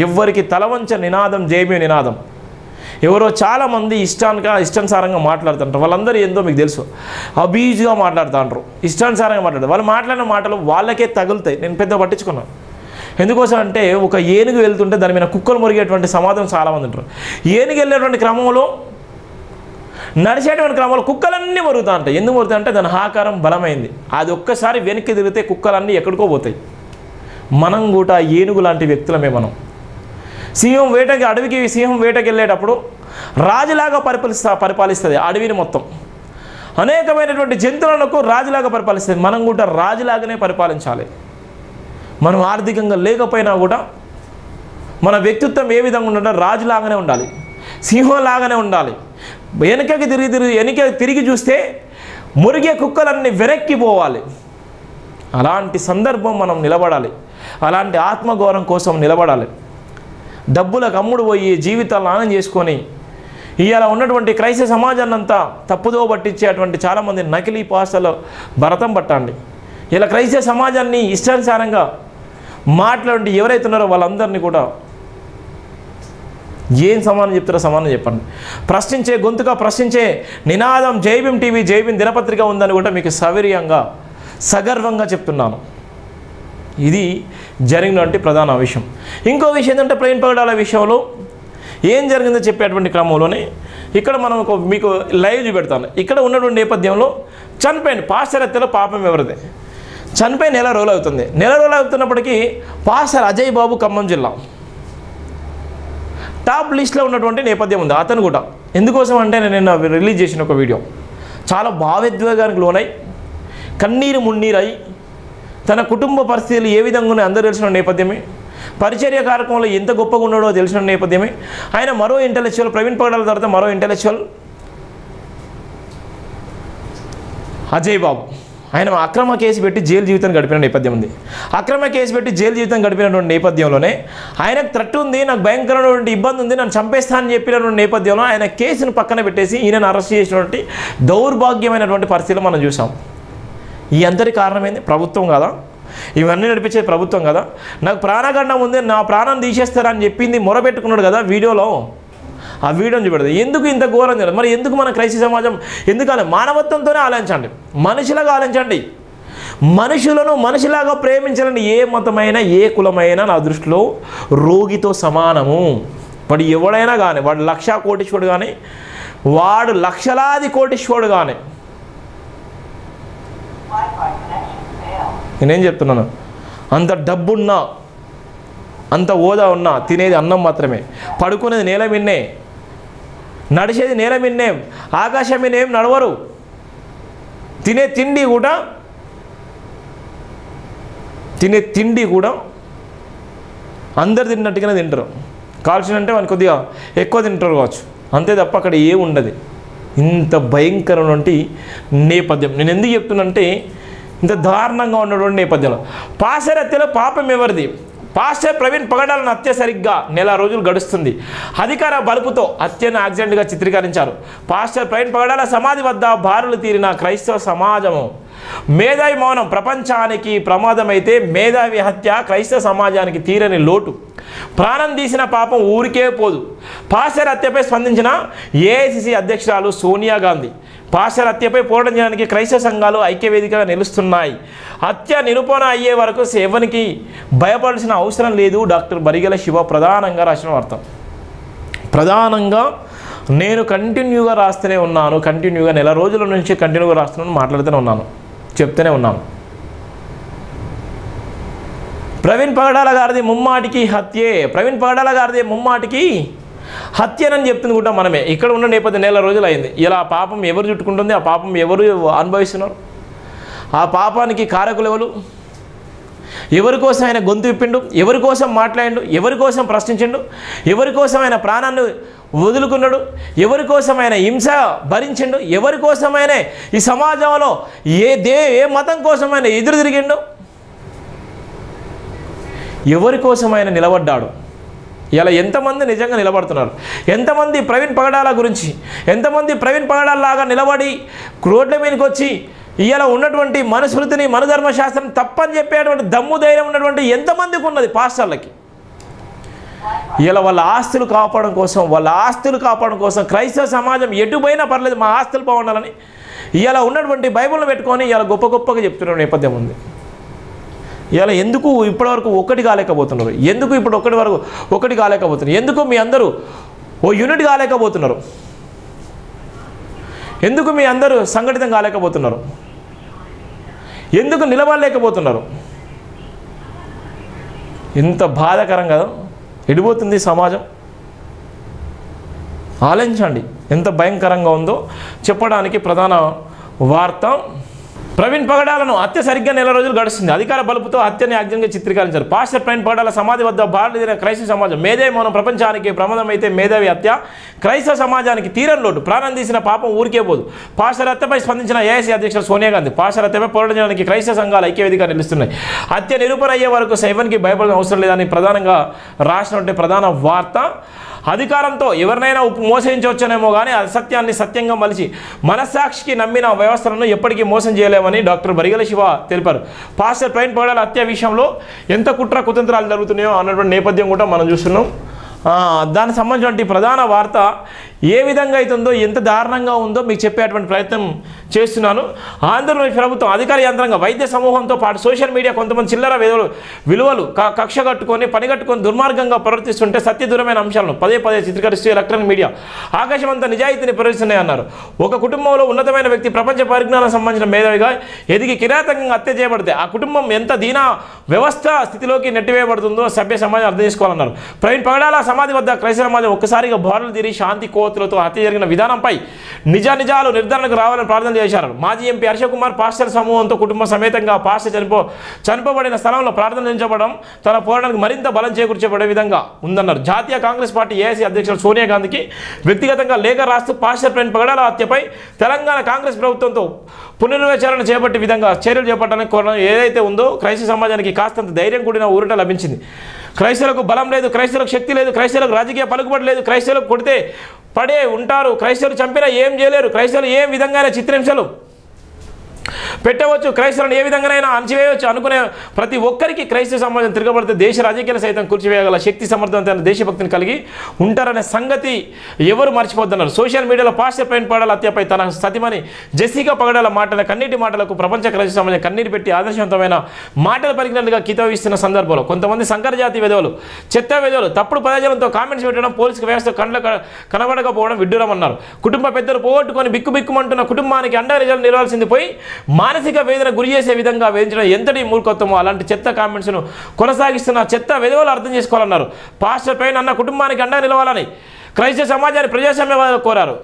ఎవ్వరికి తలవంచ నినాదం జయమే నినాదం. ఎవరో చాలామంది ఇష్టానుసారంగా మాట్లాడుతుంటారు. వాళ్ళందరూ ఏందో మీకు తెలుసు, అబీజ్గా మాట్లాడుతుంటారు, ఇష్టానుసారంగా మాట్లాడతారు. వాళ్ళు మాట్లాడిన మాటలు వాళ్ళకే తగులుతాయి. నేను పెద్ద పట్టించుకున్నాను. ఎందుకోసం అంటే ఒక ఏనుగు వెళ్తుంటే దాని మీద కుక్కలు మురిగేటువంటి సమాధానం చాలామంది ఉంటారు. ఏనుగు వెళ్ళేటువంటి క్రమంలో, నడిచేటువంటి క్రమంలో కుక్కలన్నీ మురుగుతూ ఉంటాయి. ఎందుకు మురుగుతాయి అంటే దాని ఆకారం బలమైంది. అది ఒక్కసారి వెనక్కి తిరిగితే కుక్కలన్నీ ఎక్కడికో పోతాయి. మనం కూడా ఏనుగు లాంటి వ్యక్తులమే. మనం అడవికి సింహం వేటకి వెళ్ళేటప్పుడు రాజులాగా పరిపాలిస్తుంది అడవిని మొత్తం. అనేకమైనటువంటి జంతువులకు రాజులాగా పరిపాలిస్తుంది. మనం కూడా రాజులాగానే పరిపాలించాలి. మనం ఆర్థికంగా లేకపోయినా కూడా మన వ్యక్తిత్వం ఏ విధంగా ఉండాలంటే రాజులాగానే ఉండాలి, సింహంలాగానే ఉండాలి. వెనక్కి తిరిగి చూస్తే మురిగే కుక్కలన్నీ వెనక్కిపోవాలి. అలాంటి సందర్భం మనం నిలబడాలి. అలాంటి ఆత్మగౌరవం కోసం నిలబడాలి. డబ్బులకు అమ్ముడు పోయి జీవితాలను ఆనందం చేసుకొని ఇవాళ ఉన్నటువంటి క్రైస్తవ సమాజాన్ని అంతా తప్పుదో పట్టించేటువంటి చాలామంది నకిలీ పాస్టర్లు భరతం పట్టండి. ఇలా క్రైస్తవ సమాజాన్ని ఇష్టానుసారంగా మాట్లాడి ఎవరైతే ఉన్నారో వాళ్ళందరినీ కూడా ఏం సమానం చెప్తారో సమానం చెప్పండి. ప్రశ్నించే గొంతుగా ప్రశ్నించే నినాదం జైభీం టీవీ, జైభీం దినపత్రిక ఉందని కూడా మీకు సవినయంగా సగర్వంగా చెప్తున్నాను. ఇది జరిగినటువంటి ప్రధాన విషయం. ఇంకో విషయం ఏంటంటే ప్రవీణ్ పగడాల విషయంలో ఏం జరిగిందో చెప్పేటువంటి క్రమంలోనే ఇక్కడ మనం మీకు లైవ్ చూపెడతాను. ఇక్కడ ఉన్నటువంటి నేపథ్యంలో చనిపోయింది పాస్టర్ హత్యలో పాపం ఎవరిదే, చనిపోయి నెల రోజులు అవుతుంది. నెల రోజులు అవుతున్నప్పటికీ పాస్టర్ అజయ్ బాబు ఖమ్మం జిల్లా టాప్ లిస్ట్లో ఉన్నటువంటి నేపథ్యం ఉంది. అతను కూడా ఎందుకోసం అంటే నేను రిలీజ్ చేసిన ఒక వీడియో చాలా భావోద్వేగానికి లోనై కన్నీరు మున్నీరై తన కుటుంబ పరిస్థితులు ఏ విధంగా ఉన్నాయో అందరూ తెలిసిన నేపథ్యమే. పరిచర్య కార్యక్రమంలో ఎంత గొప్పగా ఉన్నాడో తెలిసిన నేపథ్యమే. ఆయన మరో ఇంటెలెక్చువల్, ప్రవీణ్ పగడాల తర్వాత మరో ఇంటెలెక్చువల్ అజయ్ బాబు. ఆయన అక్రమ కేసు పెట్టి జైలు జీవితం గడిపిన నేపథ్యం ఉంది. అక్రమ కేసు పెట్టి జైలు జీవితం గడిపినటువంటి నేపథ్యంలోనే ఆయనకు థ్రెట్ ఉంది, నాకు భయంకరమైనటువంటి ఇబ్బంది ఉంది, నన్ను చంపేస్తానని చెప్పినటువంటి నేపథ్యంలో ఆయన కేసును పక్కన పెట్టేసి ఈయనను అరెస్ట్ చేసినటువంటి దౌర్భాగ్యమైనటువంటి పరిస్థితులు మనం చూసాం. ఈ అందరి కారణమైంది ప్రభుత్వం కదా, ఇవన్నీ నడిపించేది ప్రభుత్వం కదా. నాకు ప్రాణగండం ఉంది, నా ప్రాణం తీసేస్తారని చెప్పింది మొరబెట్టుకున్నాడు కదా వీడియోలో. ఆ వీడియోని చూపెడదు. ఎందుకు ఇంత ఘోరం జరగదు? మరి ఎందుకు మన క్రైస్తవ సమాజం ఎందుకని మానవత్వంతోనే ఆలోచించండి, మనిషిలాగా ఆలోచించండి. మనుషులను మనిషిలాగా ప్రేమించాలని ఏ మతమైనా ఏ కులమైనా నా దృష్టిలో రోగితో సమానము. వాడు ఎవడైనా కానీ, వాడు లక్ష కోటీశ్వరుడు కానీ, వాడు లక్షలాది కోటీశ్వరుడు కానీ, నేనేం చెప్తున్నాను, అంత డబ్బున్నా అంత హోదా ఉన్నా తినేది అన్నం మాత్రమే, పడుకునేది నేల మిన్నే, నడిచేది నేల మిన్నే, ఆకాశం మీద ఏం నడవరు. తినే తిండి కూడా అందరు తిన్నట్టుగానే తింటారు. కాల్చినంటే వానికి కొద్దిగా ఎక్కువ తింటారు కావచ్చు, అంతే తప్ప అక్కడ ఏం ఉండదు. ఇంత భయంకరమైనటువంటి నేపథ్యం. నేను ఎందుకు చెప్తున్నానంటే ఇంత దారుణంగా ఉన్నటువంటి నేపథ్యంలో పాస్టర్ హత్యలో పాపం ఎవరిది? పాస్టర్ ప్రవీణ్ పగడాలను హత్య సరిగ్గా నెల రోజులు గడుస్తుంది. అధికార బలుపుతో హత్యను యాక్సిడెంట్గా చిత్రీకరించారు. పాస్టర్ ప్రవీణ్ పగడాల సమాధి వద్ద బారులు తీరిన క్రైస్తవ సమాజము. మేధావి మౌనం ప్రపంచానికి ప్రమాదమైతే మేధావి హత్య క్రైస్తవ సమాజానికి తీరని లోటు. ప్రాణం తీసిన పాపం ఊరికే పోదు. పాస్టర్ హత్యపై స్పందించిన ఏఐసిసి అధ్యక్షురాలు సోనియా గాంధీ. పాస్టర్ హత్యపై పోరాటం చేయడానికి క్రైస్తవ సంఘాలు ఐక్యవేదికగా నిలుస్తున్నాయి. హత్య నిరూపణ అయ్యే వరకు ఎవరికి భయపడాల్సిన అవసరం లేదు. డాక్టర్ బరిగెల శివ ప్రధానంగా రాసిన వార్త. ప్రధానంగా నేను కంటిన్యూగా రాస్తూనే ఉన్నాను, కంటిన్యూగా నెల రోజుల నుంచి కంటిన్యూగా రాస్తున్నాను, మాట్లాడుతూనే ఉన్నాను, చెప్తూనే ఉన్నాను. ప్రవీణ్ పగడాల గారిది ముమ్మాటికి హత్యే. ప్రవీణ్ పగడాల గారిది ముమ్మాటికి హత్యనని చెప్తుంది కూడా మనమే. ఇక్కడ ఉన్న నేపథ్యం నెల రోజులు అయింది. ఇలా పాపం ఎవరు చుట్టుకుంటుంది? ఆ పాపం ఎవరు అనుభవిస్తున్నారు? ఆ పాపానికి కారకులు ఎవరు? ఎవరి కోసం ఆయన గొంతు విప్పిండు? ఎవరి కోసం మాట్లాడిండు? ఎవరి కోసం ప్రశ్నించిండు? ఎవరి కోసం ఆయన ప్రాణాన్ని వదులుకున్నాడు? ఎవరి కోసం ఆయన హింస భరించిండు? ఎవరి కోసం ఆయన ఈ సమాజంలో ఏ మతం కోసం ఆయన ఎదురు తిరిగిండు? ఎవరి కోసం ఆయన నిలబడ్డాడు? ఇలా ఎంతమంది నిజంగా నిలబడుతున్నారు? ఎంతమంది ప్రవీణ్ పగడాల గురించి, ఎంతమంది ప్రవీణ్ పగడాల లాగా నిలబడి రోడ్ల మీదకి వచ్చి ఇలా ఉన్నటువంటి మనుస్మృతిని, మనధర్మశాస్త్రం తప్పని చెప్పేటువంటి దమ్ము ధైర్యం ఉన్నటువంటి ఎంతమందికి ఉన్నది? పాస్టర్లకి ఇలా వాళ్ళ ఆస్తులు కాపాడడం కోసం క్రైస్తవ సమాజం ఎటుపోయినా పర్లేదు మా ఆస్తులు బాగుండాలని ఇలా ఉన్నటువంటి బైబిల్ని పెట్టుకొని ఇలా గొప్పగా చెప్తున్న నేపథ్యం ఉంది. ఇలా ఎందుకు ఇప్పటివరకు ఒకటి కాలేకపోతున్నారు? ఎందుకు ఒకటి కాలేకపోతున్నారు? ఎందుకు మీ అందరూ ఓ యూనిట్ కాలేకపోతున్నారు? ఎందుకు మీ అందరూ సంఘటితం కాలేకపోతున్నారు? ఎందుకు నిలబడలేకపోతున్నారు? ఎంత బాధాకరం కదా, ఎడిపోతుంది సమాజం. ఆలోచించండి ఎంత భయంకరంగా ఉందో చెప్పడానికి ప్రధాన వార్త. ప్రవీణ్ పగడాలను హత్య సరిగ్గా 4 రోజులు గడుస్తుంది. అధికార బలుపుతో హత్యని యాజ్ఞంగా చిత్రీకరించారు. పాస్టర్ ప్రవీణ్ పగడాల సమాధి వద్ద భారతీయ క్రైస్తవ సమాజం మేధావి మౌనం ప్రపంచానికి ప్రమాదం అయితే మేధావి హత్య క్రైస్తవ సమాజానికి తీరని లోటు. ప్రాణం తీసిన పాపం ఊరికే పోదు. పాస్టర్ హత్యపై స్పందించిన ఏఐసీ అధ్యక్షుడు సోనియా గాంధీ పాస్టర్ హత్యపై పోరాడడానికి క్రైస్తవ సంఘాలు ఐక్యవేదికగా నిలుస్తున్నాయి. హత్య నిరూపణ అయ్యే వరకు సైవన్కి భయపడడం అవసరం లేదని ప్రధానంగా రాసినటువంటి ప్రధాన వార్త. అధికారంతో ఎవరినైనా మోసగించవచ్చునేమో కానీ అసత్యాన్ని సత్యంగా మలిచి మనస్సాక్షికి నమ్మిన వ్యవస్థలను ఎప్పటికీ మోసం చేయలేమని డాక్టర్ బరిగల శివ తెలిపారు. పాస్టర్ ప్రవీణ్ పగడాల హత్య విషయంలో ఎంత కుట్ర కుతంత్రాలు జరుగుతున్నాయో అన్నటువంటి నేపథ్యం కూడా మనం చూస్తున్నాం. దానికి సంబంధించిన ప్రధాన వార్త ఏ విధంగా అవుతుందో ఎంత దారుణంగా ఉందో మీకు చెప్పేటువంటి ప్రయత్నం చేస్తున్నాను. ఆంధ్రప్రదేశ్ ప్రభుత్వం అధికార యంత్రాంగం వైద్య సమూహంతో పాటు సోషల్ మీడియా కొంతమంది చిల్లర విలువలు కక్ష కట్టుకొని పనిగట్టుకొని దుర్మార్గంగా ప్రవర్తిస్తుంటే సత్యదూరమైన అంశాలను పదే చిత్రీకరిస్తూ ఎలక్ట్రానిక్ మీడియా ఆకాశమంతా నిజాయితీని ప్రవేశిస్తున్నాయన్నారు. ఒక కుటుంబంలో ఉన్నతమైన వ్యక్తి ప్రపంచ పరిజ్ఞానం సంబంధించిన మేధావిగా ఎదిగి కిరాతకంగా హత్య చేయబడితే ఆ కుటుంబం ఎంత దీన వ్యవస్థ స్థితిలోకి నెట్టివేయబడుతుందో సభ్య సమాజం అర్థం చేసుకోవాలన్నారు. ప్రవీణ్ పగడాల సమాధి వద్ద క్రైస్తవ సమాజం ఒక్కసారిగా బారులు తీరి శాంతి కోతులతో హత్య జరిగిన విధానంపై నిజాలు నిర్ధారణకు రావాలని ప్రార్థన చేశారు. మాజీ ఎంపీ హర్ష కుమార్ పాస్టర్ సమూహంతో కుటుంబ సమేతంగా పాస్టర్ చనిపోబడిన స్థలంలో ప్రార్థనించబడడం తన పోరాటానికి మరింత బలం చేకూర్చబడే విధంగా ఉందన్నారు. జాతీయ కాంగ్రెస్ పార్టీ ఏఐసీ అధ్యక్షుడు సోనియా గాంధీకి వ్యక్తిగతంగా లేఖ రాస్తూ పాస్టర్ ప్రవీణ్ పగడాల హత్యపై తెలంగాణ కాంగ్రెస్ ప్రభుత్వంతో పునర్విచారణ చేపట్టే విధంగా చర్యలు చేపట్టడానికి కోరడం ఏదైతే ఉందో క్రైస్తవ సమాజానికి కాస్తంత ధైర్యం కూడిన ఊరట లభించింది. క్రైస్తవులకు బలం లేదు, క్రైస్తవులకు శక్తి లేదు, క్రైస్తవులకు రాజకీయ పలుకుబడి లేదు, క్రైస్తవులకు కొడితే పడే ఉంటారు, క్రైస్తవులు చంపినా ఏం చేయలేరు, క్రైస్తవులు ఏ విధంగా చిత్రహింసలు పెట్టవచ్చు, క్రైస్తవులను ఏ విధంగానైనా అణచివేయవచ్చు అనుకునే ప్రతి ఒక్కరికి క్రైస్తవ సమాజం తిరగబడితే దేశ రాజకీయాలు సైతం కూర్చివేయగల శక్తి సమర్థవంతమైన దేశభక్తిని కలిగి ఉంటారనే సంగతి ఎవరు మర్చిపోతున్నారు. సోషల్ మీడియాలో పాస్టర్ ప్రవీణ్ పగడాల హత్యపై తన సతిమని జెసికా పగడాల కన్నీటి మాటలకు ప్రపంచ క్రైస్తవ సమాజం కన్నీటి పెట్టి ఆదర్శవంతమైన మాటలు పలికినట్లుగా కితాబిస్తున్న సందర్భంలో కొంతమంది సంకరజాతి విధవులు చెత్త విధవులు తప్పుడు పదజాలంతో కామెంట్స్ పెట్టడం పోలీసు వ్యవస్థ కనబడకపోవడం విడ్డూరమన్నారు. కుటుంబ పెద్దలు పోగొట్టుకొని బిక్కుమంటున్న కుటుంబానికి అండగా నిలవాల్సింది పోయి మానసిక వేదన గురి చేసే విధంగా వేధించడం ఎంతటి మూర్ఖత్వమో అలాంటి చెత్త కామెంట్స్ను కొనసాగిస్తున్న చెత్త విధవలు అర్థం చేసుకోవాలన్నారు. పాస్టర్ ప్రవీణ్ అన్న కుటుంబానికి అండగా నిలవాలని క్రైస్తవ సమాజాన్ని ప్రజాస్వామ్యవాదులు కోరారు.